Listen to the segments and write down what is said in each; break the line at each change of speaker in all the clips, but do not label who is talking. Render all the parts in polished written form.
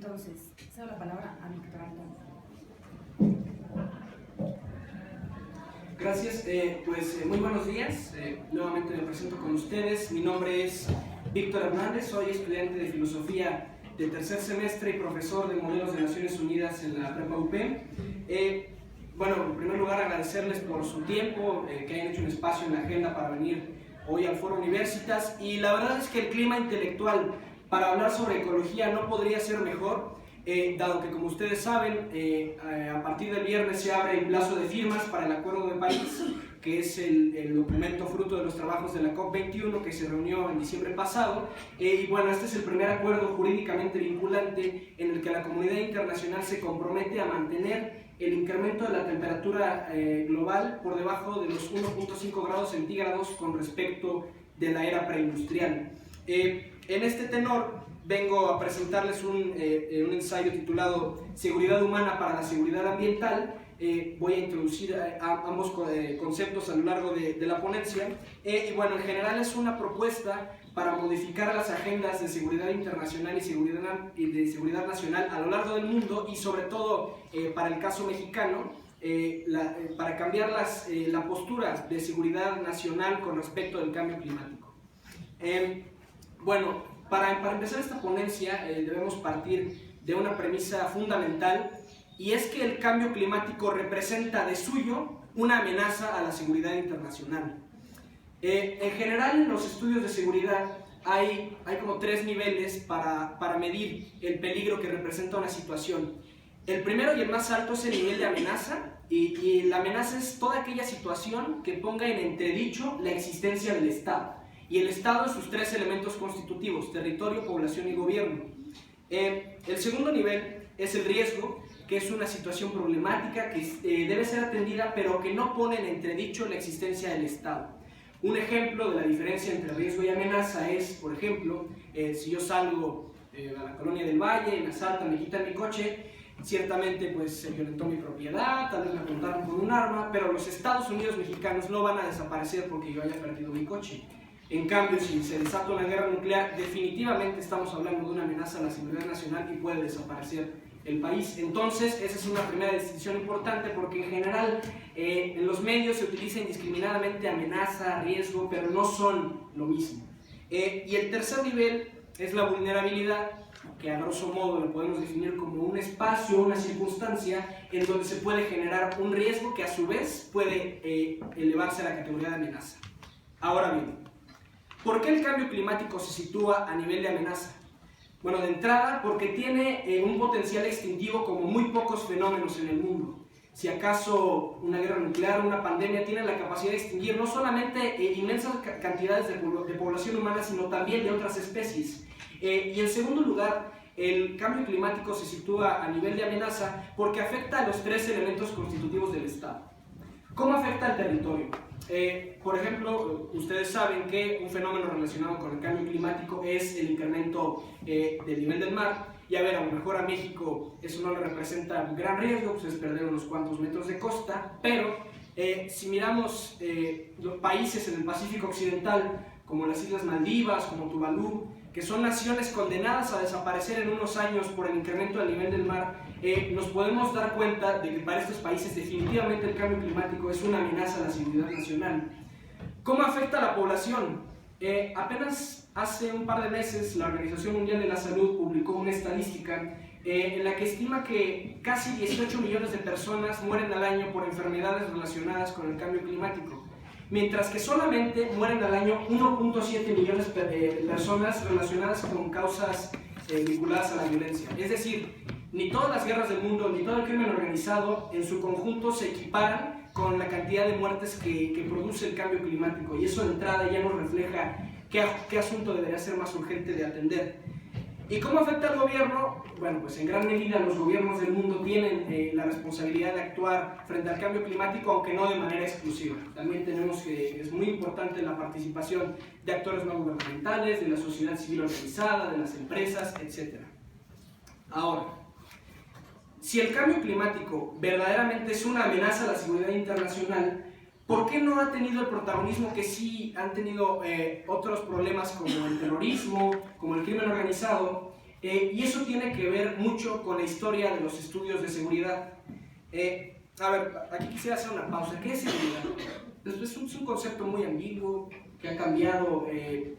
Entonces, cedo la palabra a mi doctorando.
Gracias, muy buenos días. Nuevamente me presento con ustedes. Mi nombre es Víctor Hernández, soy estudiante de filosofía de tercer semestre y profesor de modelos de Naciones Unidas en la Prepa UP. Bueno, en primer lugar agradecerles por su tiempo, que hayan hecho un espacio en la agenda para venir hoy al Foro Universitas, y la verdad es que el clima intelectual para hablar sobre ecología no podría ser mejor, dado que, como ustedes saben, a partir del viernes se abre el plazo de firmas para el Acuerdo de París, que es el documento fruto de los trabajos de la COP21 que se reunió en diciembre pasado, y bueno, este es el primer acuerdo jurídicamente vinculante en el que la comunidad internacional se compromete a mantener el incremento de la temperatura global por debajo de los 1.5 grados centígrados con respecto de la era preindustrial. En este tenor vengo a presentarles un ensayo titulado Seguridad humana para la seguridad ambiental. Voy a introducir ambos conceptos a lo largo de la ponencia, y bueno, en general es una propuesta para modificar las agendas de seguridad internacional y de seguridad nacional a lo largo del mundo, y sobre todo para el caso mexicano, para cambiar la postura de seguridad nacional con respecto del cambio climático. Bueno, para empezar esta ponencia debemos partir de una premisa fundamental, y es que el cambio climático representa de suyo una amenaza a la seguridad internacional. En general, en los estudios de seguridad hay como tres niveles para medir el peligro que representa una situación. El primero y el más alto es el nivel de amenaza, y la amenaza es toda aquella situación que ponga en entredicho la existencia del Estado, y el Estado en sus tres elementos constitutivos: territorio, población y gobierno. El segundo nivel es el riesgo, que es una situación problemática que debe ser atendida, pero que no pone en entredicho la existencia del Estado. Un ejemplo de la diferencia entre riesgo y amenaza es, por ejemplo, si yo salgo a la colonia del Valle, me asaltan, me quitan mi coche, ciertamente pues se violentó mi propiedad, tal vez me apuntaron con un arma, pero los Estados Unidos mexicanos no van a desaparecer porque yo haya perdido mi coche. En cambio, si se desata una guerra nuclear, definitivamente estamos hablando de una amenaza a la seguridad nacional y puede desaparecer el país. Entonces, esa es una primera distinción importante, porque en general en los medios se utiliza indiscriminadamente amenaza, riesgo, pero no son lo mismo. Y el tercer nivel es la vulnerabilidad, que a grosso modo lo podemos definir como un espacio, una circunstancia en donde se puede generar un riesgo que a su vez puede elevarse a la categoría de amenaza. Ahora bien, ¿por qué el cambio climático se sitúa a nivel de amenaza? Bueno, de entrada, porque tiene un potencial extintivo como muy pocos fenómenos en el mundo. Si acaso una guerra nuclear, una pandemia, tiene la capacidad de extinguir no solamente inmensas cantidades de población humana, sino también de otras especies. Y en segundo lugar, el cambio climático se sitúa a nivel de amenaza porque afecta a los tres elementos constitutivos del Estado. ¿Cómo afecta al territorio? Por ejemplo, ustedes saben que un fenómeno relacionado con el cambio climático es el incremento del nivel del mar, y a lo mejor a México eso no le representa un gran riesgo, pues es perder unos cuantos metros de costa, pero si miramos los países en el Pacífico Occidental, como las Islas Maldivas, como Tuvalu, que son naciones condenadas a desaparecer en unos años por el incremento del nivel del mar, nos podemos dar cuenta de que para estos países definitivamente el cambio climático es una amenaza a la seguridad nacional. ¿Cómo afecta a la población? Apenas hace un par de meses la Organización Mundial de la Salud publicó una estadística en la que estima que casi 18 millones de personas mueren al año por enfermedades relacionadas con el cambio climático, mientras que solamente mueren al año 1.7 millones de personas relacionadas con causas vinculadas a la violencia. Es decir, ni todas las guerras del mundo, ni todo el crimen organizado en su conjunto se equiparan con la cantidad de muertes que produce el cambio climático, y eso de entrada ya nos refleja qué asunto debería ser más urgente de atender. ¿Y cómo afecta al gobierno? Bueno, pues en gran medida los gobiernos del mundo tienen la responsabilidad de actuar frente al cambio climático, aunque no de manera exclusiva. También tenemos que es muy importante la participación de actores no gubernamentales, de la sociedad civil organizada, de las empresas, etc. Ahora, si el cambio climático verdaderamente es una amenaza a la seguridad internacional, ¿por qué no ha tenido el protagonismo que sí han tenido otros problemas como el terrorismo, como el crimen organizado, Y eso tiene que ver mucho con la historia de los estudios de seguridad. A ver, aquí quisiera hacer una pausa. ¿Qué es seguridad? Es un concepto muy ambiguo que ha cambiado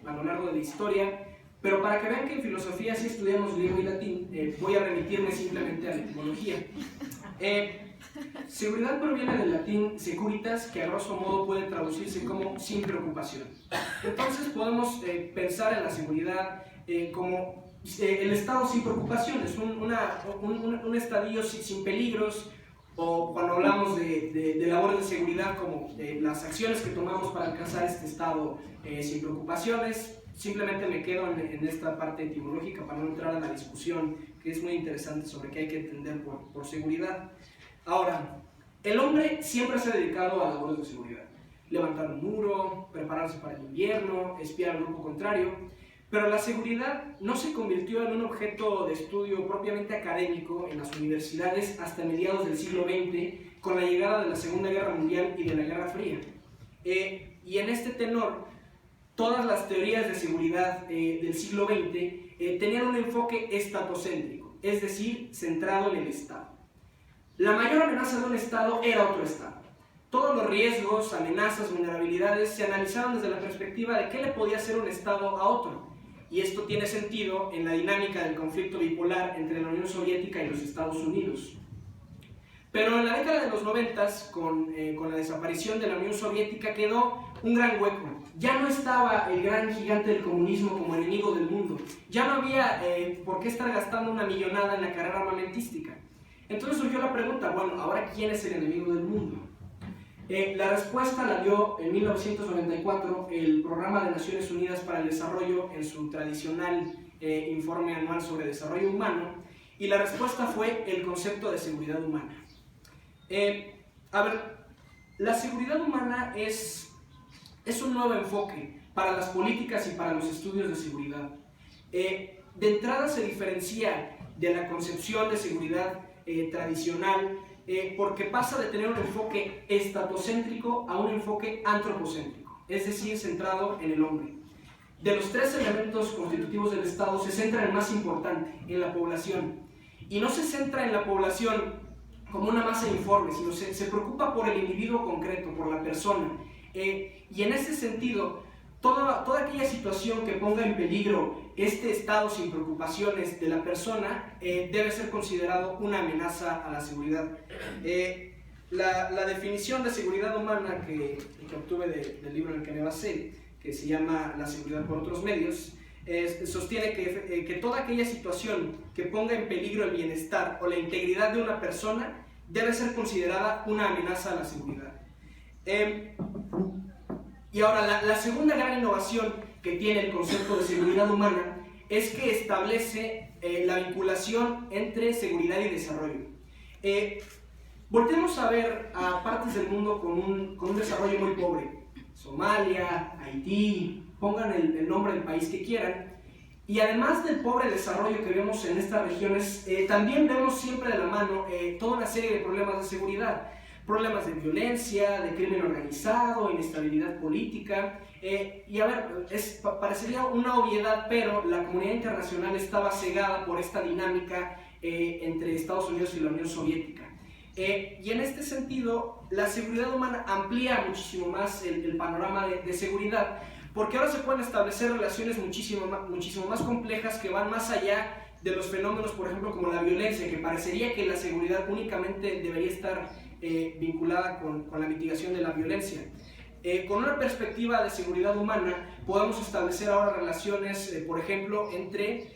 a lo largo de la historia, pero para que vean que en filosofía sí estudiamos griego y latín, voy a remitirme simplemente a la etimología. Seguridad proviene del latín securitas, que a grosso modo puede traducirse como sin preocupación. Entonces podemos pensar en la seguridad como el estado sin preocupaciones, un estadio sin peligros, o cuando hablamos de labores de seguridad como las acciones que tomamos para alcanzar este estado sin preocupaciones. Simplemente me quedo en esta parte etimológica para no entrar a la discusión que es muy interesante sobre qué hay que entender por seguridad. Ahora, el hombre siempre se ha dedicado a labores de seguridad. Levantar un muro, prepararse para el invierno, espiar al grupo contrario. Pero la seguridad no se convirtió en un objeto de estudio propiamente académico en las universidades hasta mediados del siglo XX, con la llegada de la Segunda Guerra Mundial y de la Guerra Fría. Y en este tenor, todas las teorías de seguridad del siglo XX tenían un enfoque estatocéntrico, es decir, centrado en el Estado. La mayor amenaza de un Estado era otro Estado. Todos los riesgos, amenazas, vulnerabilidades se analizaban desde la perspectiva de qué le podía hacer un Estado a otro. Y esto tiene sentido en la dinámica del conflicto bipolar entre la Unión Soviética y los Estados Unidos. Pero en la década de los 90, con la desaparición de la Unión Soviética, quedó un gran hueco. Ya no estaba el gran gigante del comunismo como enemigo del mundo. Ya no había por qué estar gastando una millonada en la carrera armamentística. Entonces surgió la pregunta, bueno, ¿ahora quién es el enemigo del mundo? La respuesta la dio en 1994 el Programa de Naciones Unidas para el Desarrollo en su tradicional informe anual sobre desarrollo humano, y la respuesta fue el concepto de seguridad humana. A ver, la seguridad humana es un nuevo enfoque para las políticas y para los estudios de seguridad. De entrada se diferencia de la concepción de seguridad tradicional, porque pasa de tener un enfoque estatocéntrico a un enfoque antropocéntrico, es decir, centrado en el hombre. De los tres elementos constitutivos del Estado se centra en el más importante, en la población. Y no se centra en la población como una masa informe, sino se preocupa por el individuo concreto, por la persona. Y en ese sentido, toda aquella situación que ponga en peligro este estado sin preocupaciones de la persona debe ser considerado una amenaza a la seguridad. La definición de seguridad humana que obtuve del libro en el que me basé, que se llama La seguridad por otros medios, sostiene que toda aquella situación que ponga en peligro el bienestar o la integridad de una persona debe ser considerada una amenaza a la seguridad. Y ahora, la segunda gran innovación que tiene el concepto de seguridad humana es que establece la vinculación entre seguridad y desarrollo. Voltemos a ver a partes del mundo con un desarrollo muy pobre. Somalia, Haití, pongan el nombre del país que quieran. Y además del pobre desarrollo que vemos en estas regiones, también vemos siempre de la mano toda una serie de problemas de seguridad. Problemas de violencia, de crimen organizado, inestabilidad política. Y a ver, parecería una obviedad, pero la comunidad internacional estaba cegada por esta dinámica entre Estados Unidos y la Unión Soviética. Y en este sentido, la seguridad humana amplía muchísimo más el panorama de seguridad, porque ahora se pueden establecer relaciones muchísimo más complejas que van más allá de los fenómenos, por ejemplo, como la violencia, que parecería que la seguridad únicamente debería estar vinculada con la mitigación de la violencia. Con una perspectiva de seguridad humana, podemos establecer ahora relaciones, por ejemplo, entre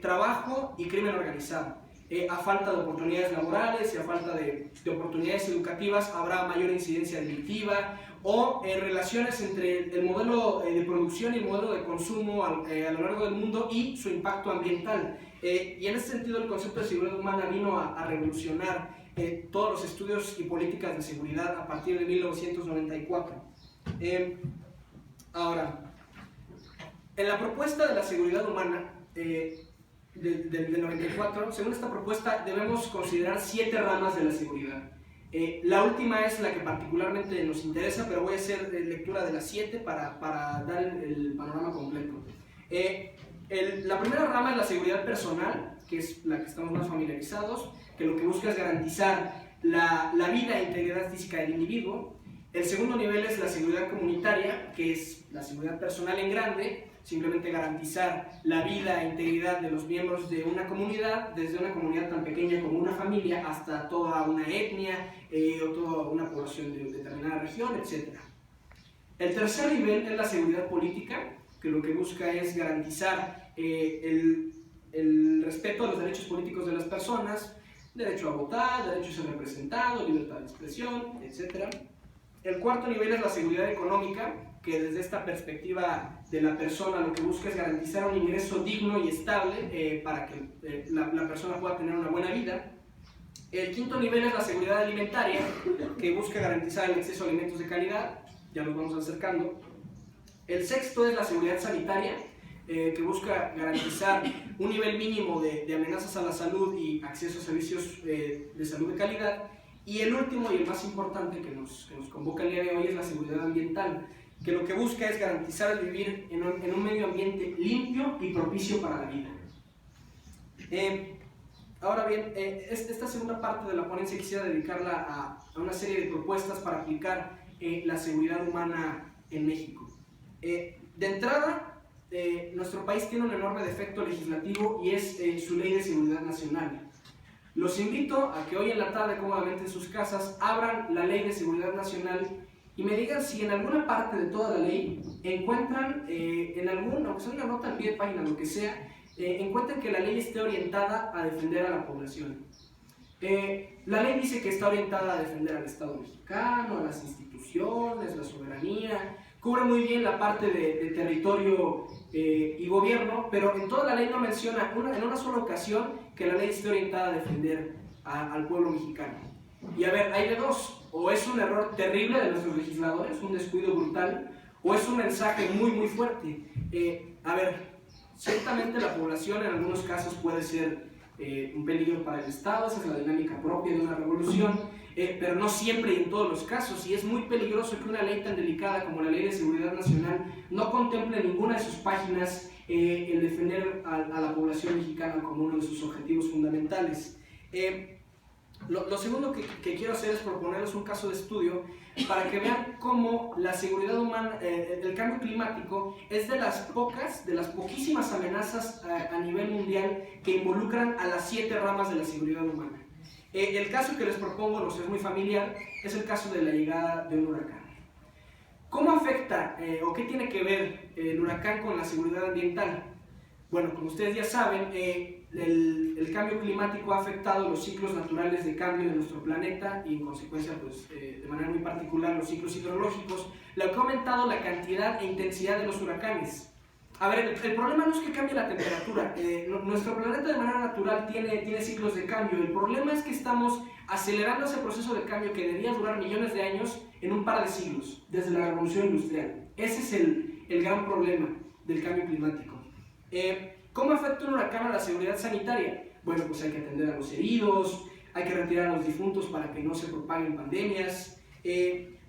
trabajo y crimen organizado. A falta de oportunidades laborales y a falta de oportunidades educativas habrá mayor incidencia delictiva, o relaciones entre el modelo de producción y el modelo de consumo a lo largo del mundo y su impacto ambiental. Y en ese sentido el concepto de seguridad humana vino a revolucionar todos los estudios y políticas de seguridad a partir de 1994. Ahora, en la propuesta de la seguridad humana del 94, según esta propuesta debemos considerar 7 ramas de la seguridad. La última es la que particularmente nos interesa, pero voy a hacer lectura de las 7 para dar el panorama completo. La primera rama es la seguridad personal, que es la que estamos más familiarizados, que lo que busca es garantizar la vida e integridad física del individuo. El segundo nivel es la seguridad comunitaria, que es la seguridad personal en grande, simplemente garantizar la vida e integridad de los miembros de una comunidad, desde una comunidad tan pequeña como una familia hasta toda una etnia o toda una población de determinada región, etc. El tercer nivel es la seguridad política, que lo que busca es garantizar el respeto a los derechos políticos de las personas, derecho a votar, derecho a ser representado, libertad de expresión, etc. El cuarto nivel es la seguridad económica, que desde esta perspectiva de la persona lo que busca es garantizar un ingreso digno y estable para que la persona pueda tener una buena vida. El quinto nivel es la seguridad alimentaria, que busca garantizar el acceso a alimentos de calidad, ya nos vamos acercando. El sexto es la seguridad sanitaria, que busca garantizar un nivel mínimo de amenazas a la salud y acceso a servicios de salud de calidad. Y el último y el más importante que nos convoca el día de hoy es la seguridad ambiental, que lo que busca es garantizar el vivir en un medio ambiente limpio y propicio para la vida. Ahora bien, esta segunda parte de la ponencia quisiera dedicarla a una serie de propuestas para aplicar la seguridad humana en México. De entrada, nuestro país tiene un enorme defecto legislativo y es su Ley de Seguridad Nacional. Los invito a que hoy en la tarde, cómodamente en sus casas, abran la Ley de Seguridad Nacional y me digan si en alguna parte de toda la ley encuentran, aunque sea una nota al pie de página, lo que sea, encuentran que la ley esté orientada a defender a la población. La ley dice que está orientada a defender al Estado mexicano, a las instituciones, la soberanía, cubre muy bien la parte de territorio y gobierno, pero en toda la ley no menciona en una sola ocasión que la ley esté orientada a defender al pueblo mexicano. Y a ver, hay de dos: o es un error terrible de nuestros legisladores, un descuido brutal, o es un mensaje muy muy fuerte. A ver, ciertamente la población en algunos casos puede ser un peligro para el Estado, esa es la dinámica propia de una revolución, pero no siempre y en todos los casos, y es muy peligroso que una ley tan delicada como la Ley de Seguridad Nacional no contemple en ninguna de sus páginas el defender a la población mexicana como uno de sus objetivos fundamentales. Lo segundo que quiero hacer es proponerles un caso de estudio para que vean cómo la seguridad humana, el cambio climático es de las poquísimas amenazas a nivel mundial que involucran a las 7 ramas de la seguridad humana. El caso que les propongo, no sé, es muy familiar, es el caso de la llegada de un huracán. ¿Cómo afecta o qué tiene que ver el huracán con la seguridad ambiental? Bueno, como ustedes ya saben, el cambio climático ha afectado los ciclos naturales de cambio de nuestro planeta y en consecuencia, pues, de manera muy particular, los ciclos hidrológicos, lo que ha aumentado la cantidad e intensidad de los huracanes. A ver, el problema no es que cambie la temperatura, nuestro planeta de manera natural tiene ciclos de cambio. El problema es que estamos acelerando ese proceso de cambio que debía durar millones de años en un par de siglos, desde la revolución industrial. Ese es el gran problema del cambio climático. ¿Cómo afecta un huracán a la seguridad sanitaria? Bueno, pues hay que atender a los heridos, hay que retirar a los difuntos para que no se propaguen pandemias.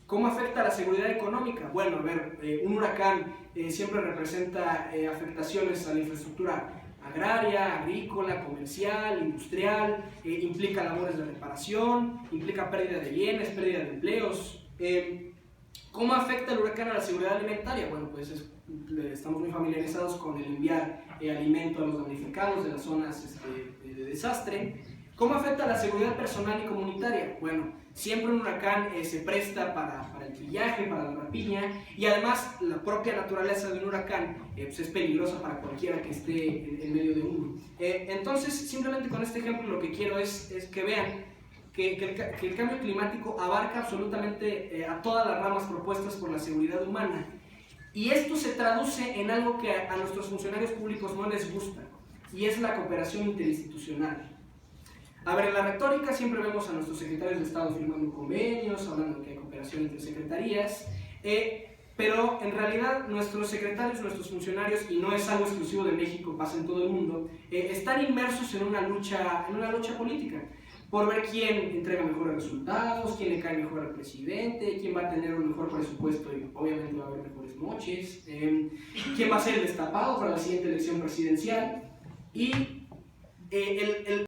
¿Cómo afecta a la seguridad económica? Bueno, a ver, un huracán siempre representa afectaciones a la infraestructura agraria, agrícola, comercial, industrial, implica labores de reparación, implica pérdida de bienes, pérdida de empleos. ¿Cómo afecta el huracán a la seguridad alimentaria? Bueno, pues estamos muy familiarizados con el enviar alimento a los damnificados de las zonas de desastre. ¿Cómo afecta a la seguridad personal y comunitaria? Bueno, siempre un huracán se presta para el pillaje, para la rapiña, y además la propia naturaleza de un huracán pues es peligrosa para cualquiera que esté en medio de uno. Entonces, simplemente con este ejemplo lo que quiero es que vean que el cambio climático abarca absolutamente a todas las ramas propuestas por la seguridad humana. Y esto se traduce en algo que a nuestros funcionarios públicos no les gusta, y es la cooperación interinstitucional. A ver, en la retórica siempre vemos a nuestros secretarios de Estado firmando convenios, hablando de que hay cooperación entre secretarías, pero en realidad nuestros secretarios, nuestros funcionarios, y no es algo exclusivo de México, pasa en todo el mundo, están inmersos en una lucha política. por ver quién entrega mejores resultados, quién le cae mejor al presidente, quién va a tener un mejor presupuesto y obviamente va a haber mejores noches, quién va a ser el destapado para la siguiente elección presidencial. Y el